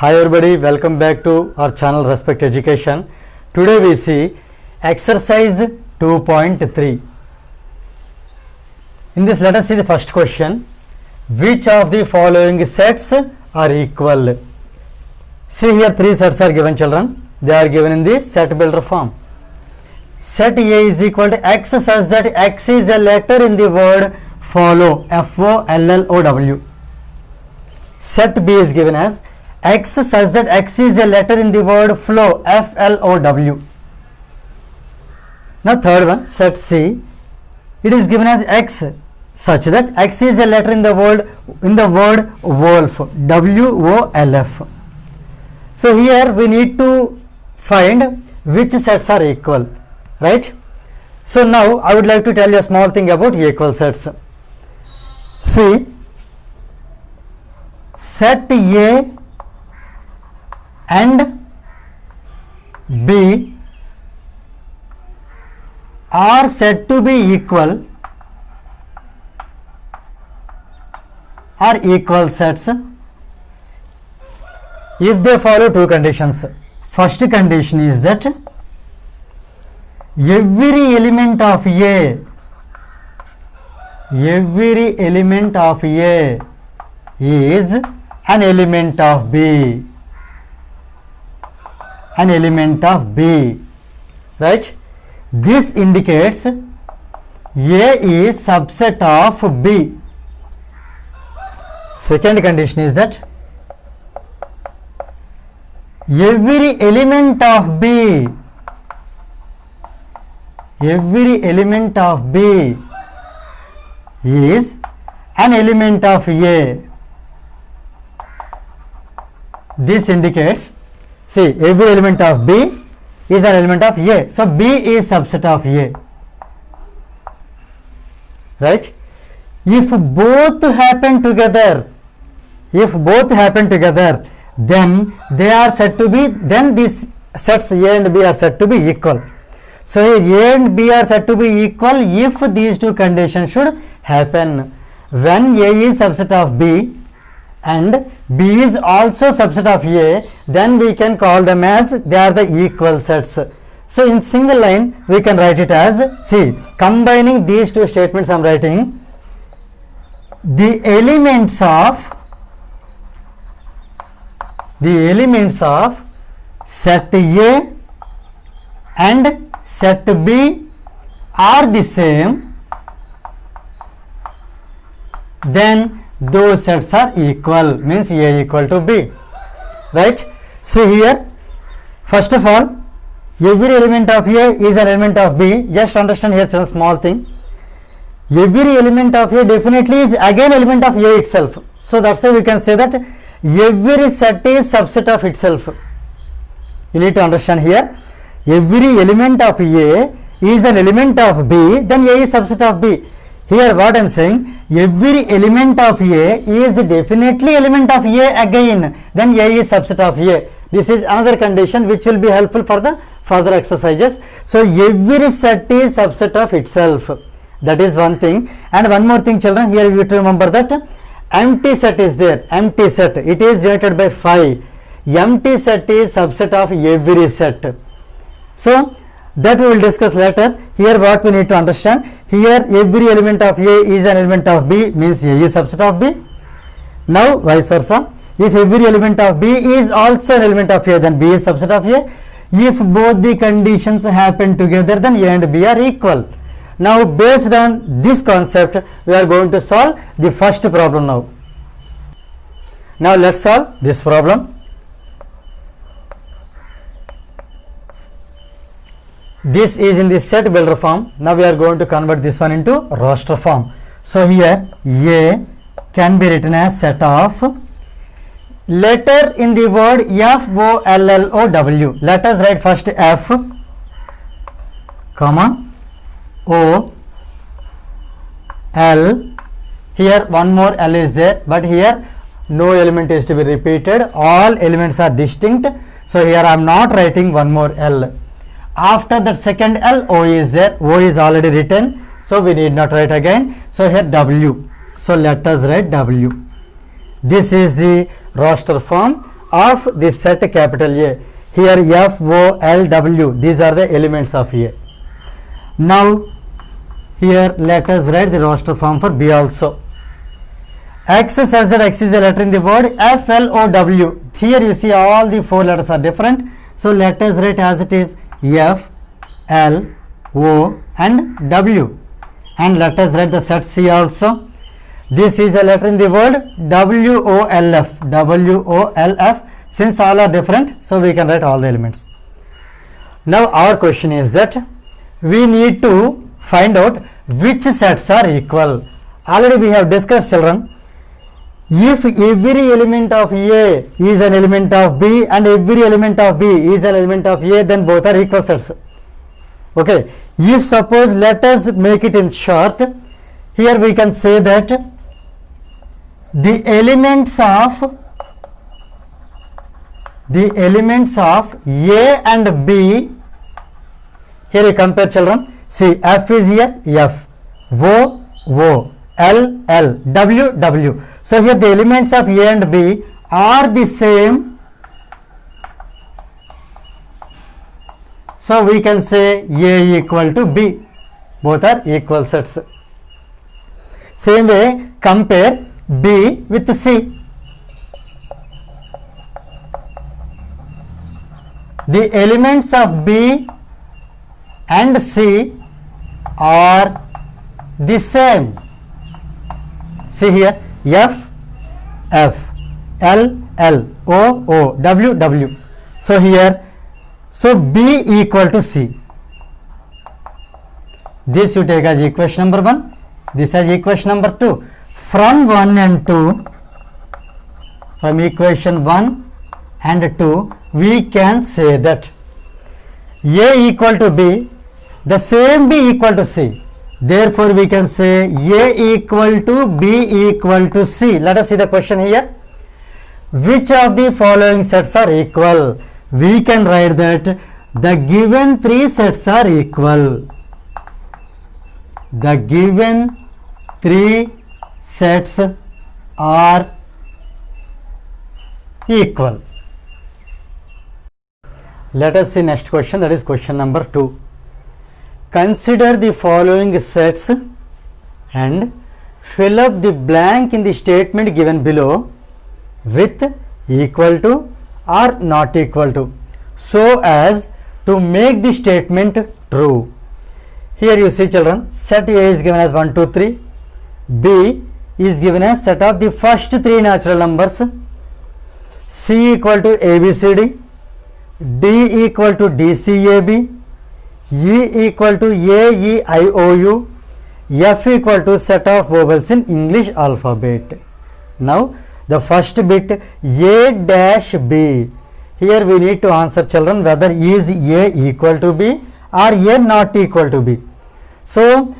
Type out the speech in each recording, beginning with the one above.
Hi everybody, welcome back to our channel Respect Education. Today we see exercise 2.3. In this, let us see the first question. Which of the following sets are equal? See here, three sets are given, children. They are given in the set builder form. Set A is equal to X such that X is a letter in the word follow, F-O-L-L-O-W. Set B is given as X such that X is a letter in the word flow, F-L-O-W. Now third one, set C, it is given as X such that X is a letter in the word wolf, W-O-L-F. So here we need to find which sets are equal, right? So now I would like to tell you a small thing about equal sets. See, set A and B are said to be equal, are equal sets if they follow two conditions. First condition is that every element of A is an element of B. An element of B, right? This indicates A is subset of B. Second condition is that every element of B is an element of A. This indicates, see, every element of B is an element of A. So B is subset of A, right? If both happen together, then they are said to be, then these sets A and B are said to be equal. So A and B are said to be equal if these two conditions should happen. When A is subset of B and B is also subset of A, then we can call them as they are the equal sets. So in single line we can write it as, see, combining these two statements I am writing, the elements of set A and set B are the same, then those sets are equal, means A equal to B, right? See here, first of all, every element of A is an element of B. Just understand here some small thing. Every element of A definitely is again element of A itself. So that's why we can say that every set is subset of itself. You need to understand here, every element of A is an element of B, then A is subset of B. Here what I am saying, every element of A is definitely element of A again, then A is subset of A. This is another condition which will be helpful for the further exercises. So every set is subset of itself. That is one thing. And one more thing, children, here you have to remember that empty set is there. Empty set, it is denoted by phi. Empty set is subset of every set. So that we will discuss later. Here what we need to understand, here every element of A is an element of B, means A is subset of B. Now vice versa, if every element of B is also an element of A, then B is subset of A. If both the conditions happen together, then A and B are equal. Now based on this concept, we are going to solve the first problem now. Now let's solve this problem. This is in the set builder form. Now we are going to convert this one into roster form. So here A can be written as set of letter in the word F-O-L-L-O-W. Let us write first F, comma, O, L. Here one more L is there, but here no element is to be repeated. All elements are distinct. So here I am not writing one more L. After that second L, O is there. O is already written, so we need not write again. So here W. So let us write W. This is the roster form of the set capital A. Here F, O, L, W, these are the elements of A. Now here let us write the roster form for B also. X such that X is a letter in the word F, L, O, W. Here you see all the 4 letters are different. So let us write as it is F, L, O and W. And let us write the set C also. This is a letter in the word W, O, L, F. W, O, L, F. Since all are different, so we can write all the elements. Now our question is that we need to find out which sets are equal. Already we have discussed, children. If every element of A is an element of B and every element of B is an element of A, then both are equal sets. Okay. If suppose, let us make it in short. Here we can say that the elements of A and B, here you compare, children. See, F is here, F, O, O, L, L, W, W. So here the elements of A and B are the same. So we can say A equal to B. Both are equal sets. Same way, compare B with C. The elements of B and C are the same. See here, F, F, L, L, O, O, W, W. So here, so B equal to C. This you take as equation number 1, this as equation number 2. From 1 and 2, from equation 1 and 2, we can say that A equal to B, the same B equal to C. Therefore, we can say A equal to B equal to C. Let us see the question here. Which of the following sets are equal? We can write that the given 3 sets are equal. The given 3 sets are equal. Let us see next question, that is question number 2. Consider the following sets and fill up the blank in the statement given below with equal to or not equal to, so as to make the statement true. Here you see, children, set A is given as 1, 2, 3. B is given as set of the first 3 natural numbers. C equal to ABCD. D equal to DCAB. E equal to AEIOU. F equal to set of vowels in English alphabet. Now the first bit A dash B. Here we need to answer, children, whether is A equal to B or A not equal to B. So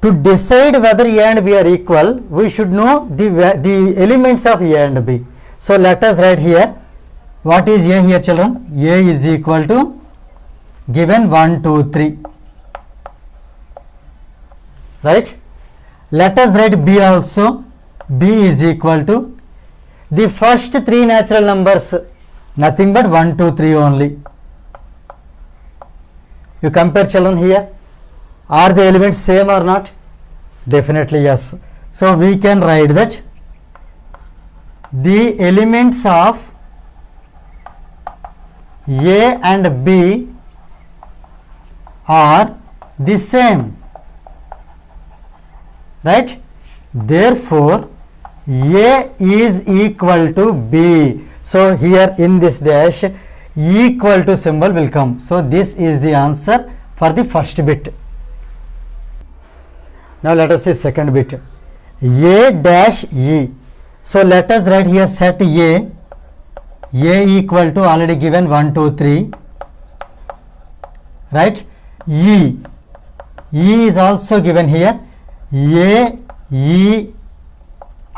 to decide whether A and B are equal, we should know the elements of A and B. So let us write here. What is A here, children? A is equal to given 1, 2, 3. Right? Let us write B also. B is equal to the first 3 natural numbers, nothing but 1, 2, 3 only. You compare, children, here. Are the elements same or not? Definitely yes. So we can write that the elements of A and B are the same. Right? Therefore, A is equal to B. So here in this dash, equal to symbol will come. So this is the answer for the first bit. Now let us see second bit. A dash E. So let us write here set A. A equal to already given 1, 2, 3. Right? E. E is also given here. A, E,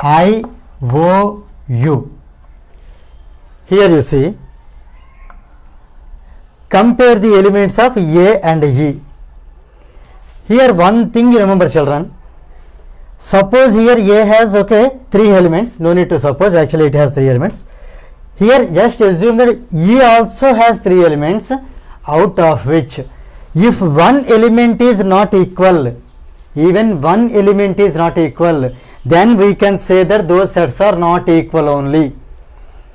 I, O, U. Here you see. Compare the elements of A and E. Here one thing you remember, children. Suppose here A has 3 elements. No need to suppose, actually it has 3 elements. Here just assume that E also has 3 elements, out of which if one element is not equal, even one element is not equal, then we can say that those sets are not equal only.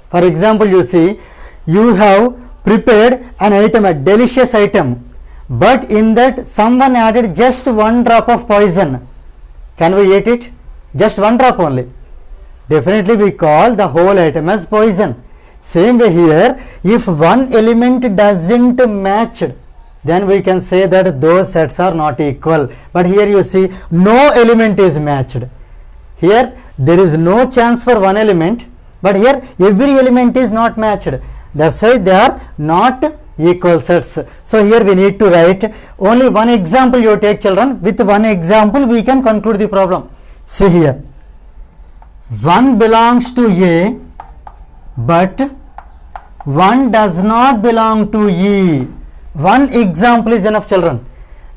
For example, you see, you have prepared an item, a delicious item, but in that someone added just 1 drop of poison. Can we eat it? Just 1 drop only. Definitely we call the whole item as poison. Same way here, if one element doesn't match, then we can say that those sets are not equal. But here you see, no element is matched. Here there is no chance for one element, but here every element is not matched. That's why they are not equal sets. So here we need to write only one example. You take, children. With one example we can conclude the problem. See here, 1 belongs to A, but 1 does not belong to E. One example is enough, children.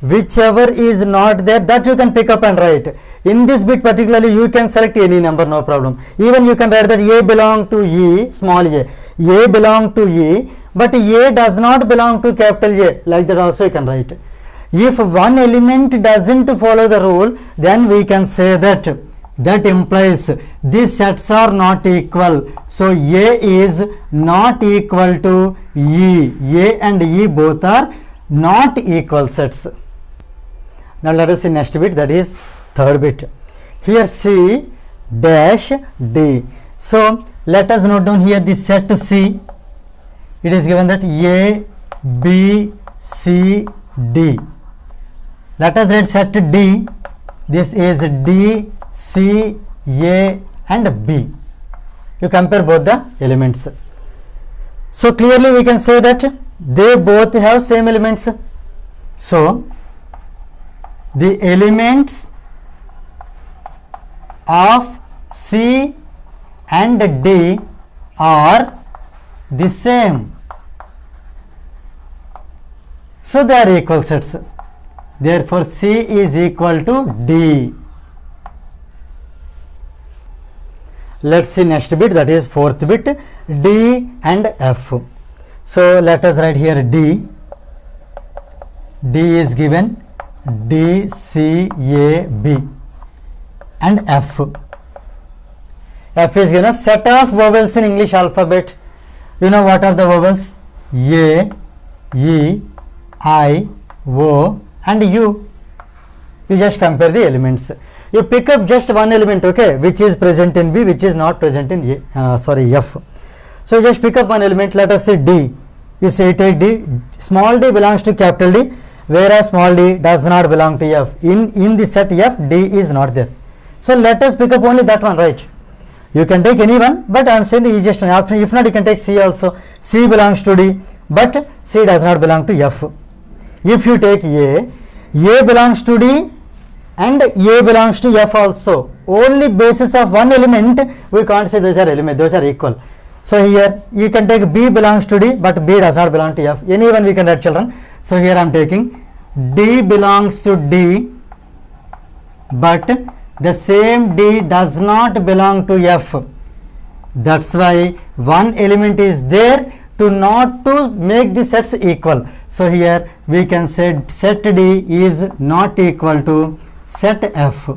Whichever is not there, that you can pick up and write. In this bit particularly, you can select any number, no problem. Even you can write that A belong to E, small a. A belong to E, but A does not belong to capital A. Like that also you can write. If one element doesn't follow the rule, then we can say that implies these sets are not equal. So A is not equal to E. A and E both are not equal sets. Now let us see next bit, that is third bit. Here C dash D. So let us note down here the set C. It is given that A, B, C, D. Let us write set D. This is D, C, A and B. You compare both the elements. So clearly we can say that they both have same elements. So the elements of C and D are the same. So they are equal sets. Therefore C is equal to D. Let's see next bit, that is fourth bit, D and F. So let us write here D. D is given D, C, A, B and F. F is given a set of vowels in English alphabet. You know what are the vowels? A, E, I, O and U. You just compare the elements. You pick up just one element, okay, which is present in B, which is not present in F. So just pick up one element. Let us say D. You say take D. Small d belongs to capital D, whereas small d does not belong to F. In the set F, D is not there. So let us pick up only that one, right? You can take any one, but I am saying the easiest one. If not, you can take C also. C belongs to D, but C does not belong to F. If you take A belongs to D and A belongs to F also. Only basis of one element, we can't say those are elements, those are equal. So here you can take B belongs to D, but B does not belong to F. Anyone we can write, children. So here I am taking D belongs to D, but the same D does not belong to F. That's why one element is there to not to make the sets equal. So here we can say set D is not equal to set F.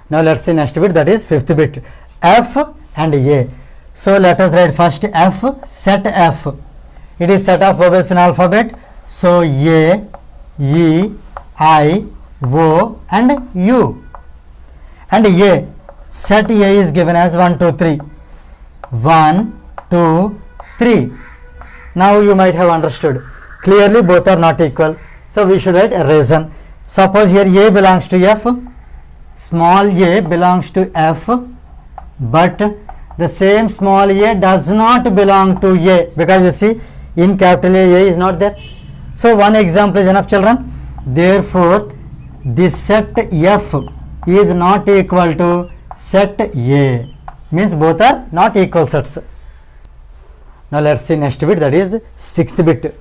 Now let's see next bit, that is fifth bit, F and A. So let us write first F, set F. It is set of vowels in alphabet. So A, E, I, O and U. And A, set A is given as 1, 2, 3. 1, 2, 3. Now you might have understood. Clearly both are not equal. So we should write a reason. Suppose here A belongs to F, small a belongs to F, but the same small a does not belong to A, because you see in capital A is not there. So one example is enough, children. Therefore this set F is not equal to set A, means both are not equal sets. Now let's see next bit, that is sixth bit,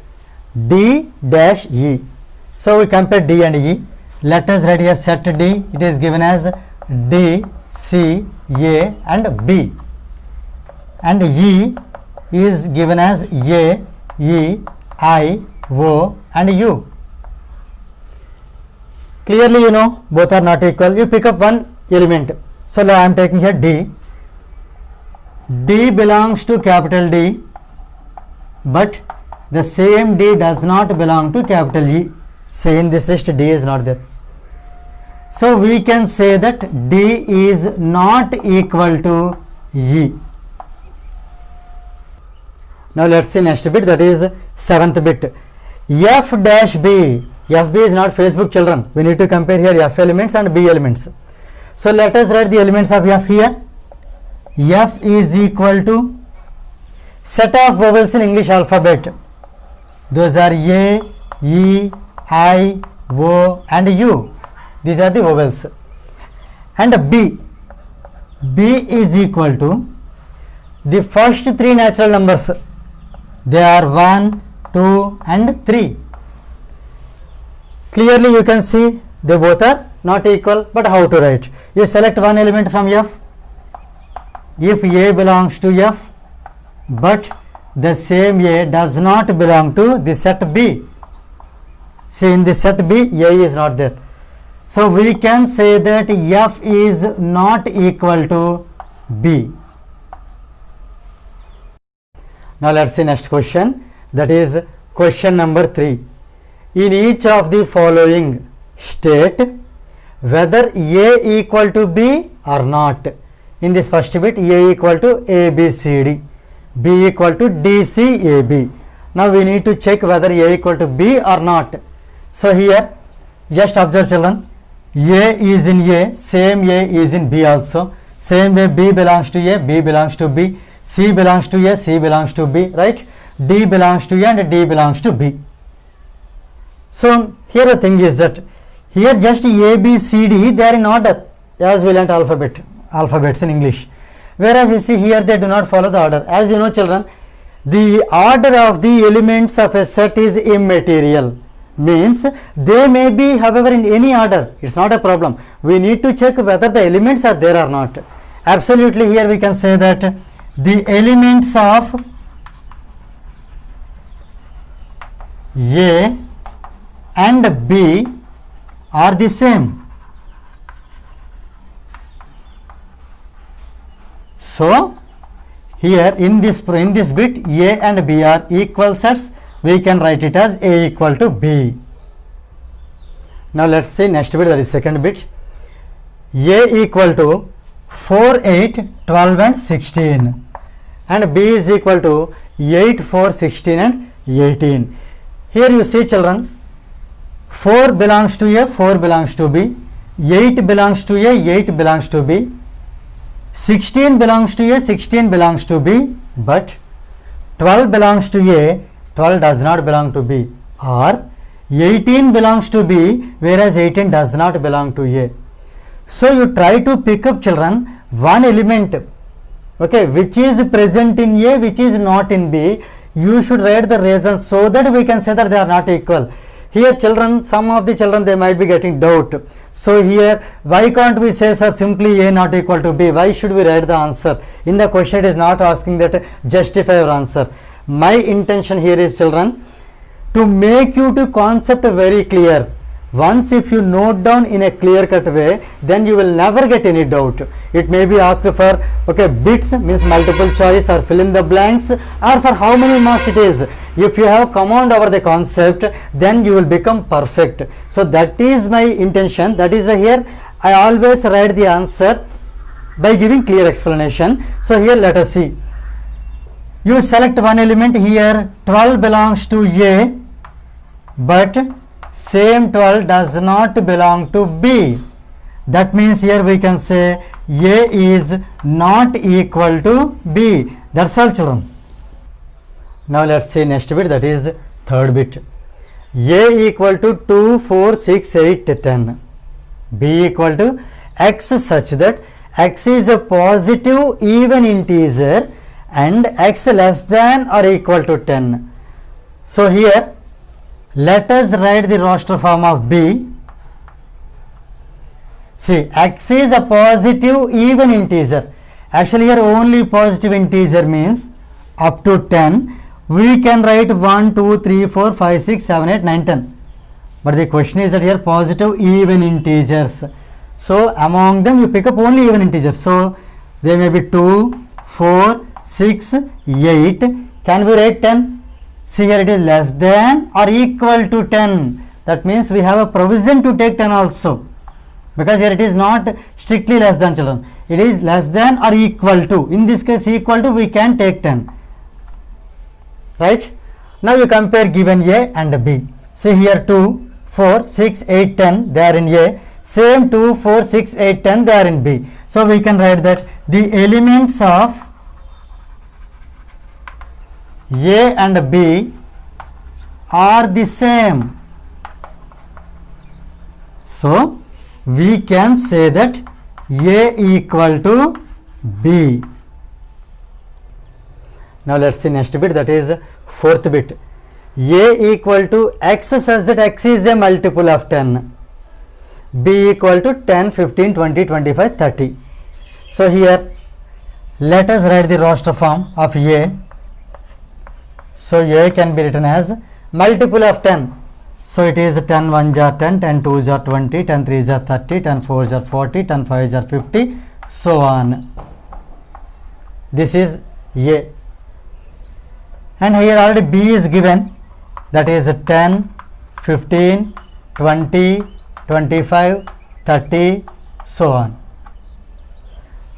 D dash E. So we compare D and E. Let us write here set D. It is given as D, C, A and B. and E is given as A, E, I, O and U. Clearly you know both are not equal. You pick up one element. So I am taking here D. D belongs to capital D, but the same D does not belong to capital E. Say in this list D is not there. So we can say that D is not equal to E. Now let's see next bit, that is 7th bit. F dash B. FB is not Facebook, children. We need to compare here F elements and B elements. So let us write the elements of F here. F is equal to set of vowels in English alphabet. Those are A, E, I, O and U. These are the vowels. And B. B is equal to the first three natural numbers. They are 1, 2 and 3. Clearly you can see they both are not equal, but how to write? You select one element from F. If A belongs to F, but the same A does not belong to the set B. See, in the set B, A is not there. So we can say that F is not equal to B. Now let's see next question, that is question number 3. In each of the following state whether A equal to B or not. In this first bit, A equal to ABCD, B equal to DCAB. Now we need to check whether A equal to B or not. So here just observe, children, A is in A, same A is in B also. Same way B belongs to A, B belongs to B, C belongs to A, C belongs to B, right? D belongs to A and D belongs to B. So here the thing is that here just A, B, C, D, they are in order as we learnt alphabets in English. Whereas you see here they do not follow the order. As you know, children, the order of the elements of a set is immaterial. Means they may be, however, in any order. It's not a problem. We need to check whether the elements are there or not. Absolutely, here we can say that the elements of A and B are the same. So here in this bit A and B are equal sets. We can write it as A equal to B. Now let's see next bit, that is second bit. A equal to 4, 8, 12 and 16 and B is equal to 8, 4, 16 and 18. Here you see, children, 4 belongs to A, 4 belongs to B, 8 belongs to A, 8 belongs to B, 16 belongs to A, 16 belongs to B, but 12 belongs to A, 12 does not belong to B, or 18 belongs to B, whereas 18 does not belong to A. So you try to pick up, children, one element, okay, which is present in A, which is not in B. You should write the reasons so that we can say that they are not equal. Here, children, some of the children, they might be getting doubt. So here, why can't we say, sir, simply A not equal to B? Why should we write the answer? In the question, it is not asking that justify your answer. My intention here is, children, to make you to concept very clear. Once if you note down in a clear cut way, then you will never get any doubt. It may be asked for, okay, bits means multiple choice or fill in the blanks, or for how many marks it is. If you have command over the concept, then you will become perfect. So that is my intention. That is why here I always write the answer by giving clear explanation. So here let us see. You select one element here, 12 belongs to A, but same 12 does not belong to B. That means here we can say A is not equal to B. That's all, children. Now let's see next bit, that is third bit. A equal to 2, 4, 6, 8, 10. B equal to X such that X is a positive even integer and X less than or equal to 10. So here let us write the roster form of B. See, X is a positive even integer. Actually here only positive integer means up to 10. We can write 1, 2, 3, 4, 5, 6, 7, 8, 9, 10. But the question is that here positive even integers. So among them you pick up only even integers. So there may be 2, 4, 6, 8. Can we write 10? See here it is less than or equal to 10. That means we have a provision to take 10 also. Because here it is not strictly less than, children. It is less than or equal to. In this case equal to, we can take 10. Right? Now you compare given A and B. See here 2, 4, 6, 8, 10 they are in A. Same 2, 4, 6, 8, 10 they are in B. So we can write that the elements of A and B are the same. So we can say that A equal to B. Now let's see next bit, that is fourth bit. A equal to X such that X is a multiple of 10. B equal to 10, 15, 20, 25, 30. So here let us write the roster form of A. So A can be written as multiple of 10. So it is 10 1 jar 10, 10 2 jar 20, 10 3 jar 30, 10 4 jar 40, 10 5 jar 50, so on. This is A. And here already B is given, that is 10, 15, 20, 25, 30, so on.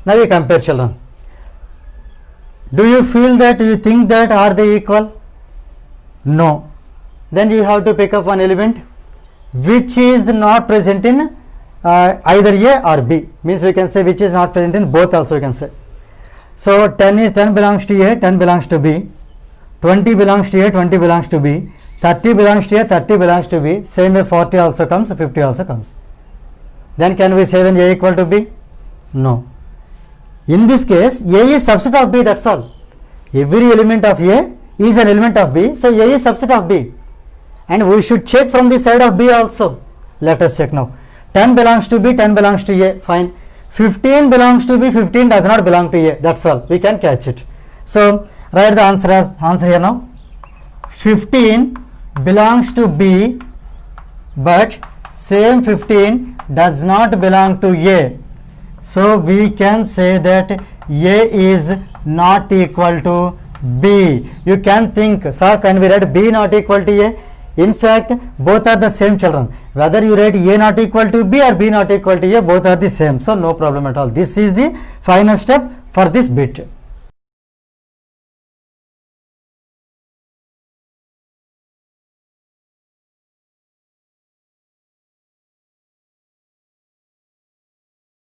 Now we compare, children. Do you feel that, you think that are they equal? No. Then you have to pick up one element which is not present in either A or B. Means we can say which is not present in both also we can say. So 10 belongs to A, 10 belongs to B. 20 belongs to A, 20 belongs to B. 30 belongs to A, 30 belongs to B. Same way 40 also comes, 50 also comes. Then can we say then A equal to B? No. In this case A is subset of B, that's all. Every element of A is an element of B. So A is subset of B. And we should check from the side of B also. Let us check now. 10 belongs to B, 10 belongs to A, fine. 15 belongs to B, 15 does not belong to A, that's all. We can catch it. So write the answer here now. 15 belongs to B, but same 15 does not belong to A. So we can say that A is not equal to B. You can think, sir, can we write B not equal to A? In fact, both are the same, children. Whether you write A not equal to B or B not equal to A, both are the same. So no problem at all. This is the final step for this bit.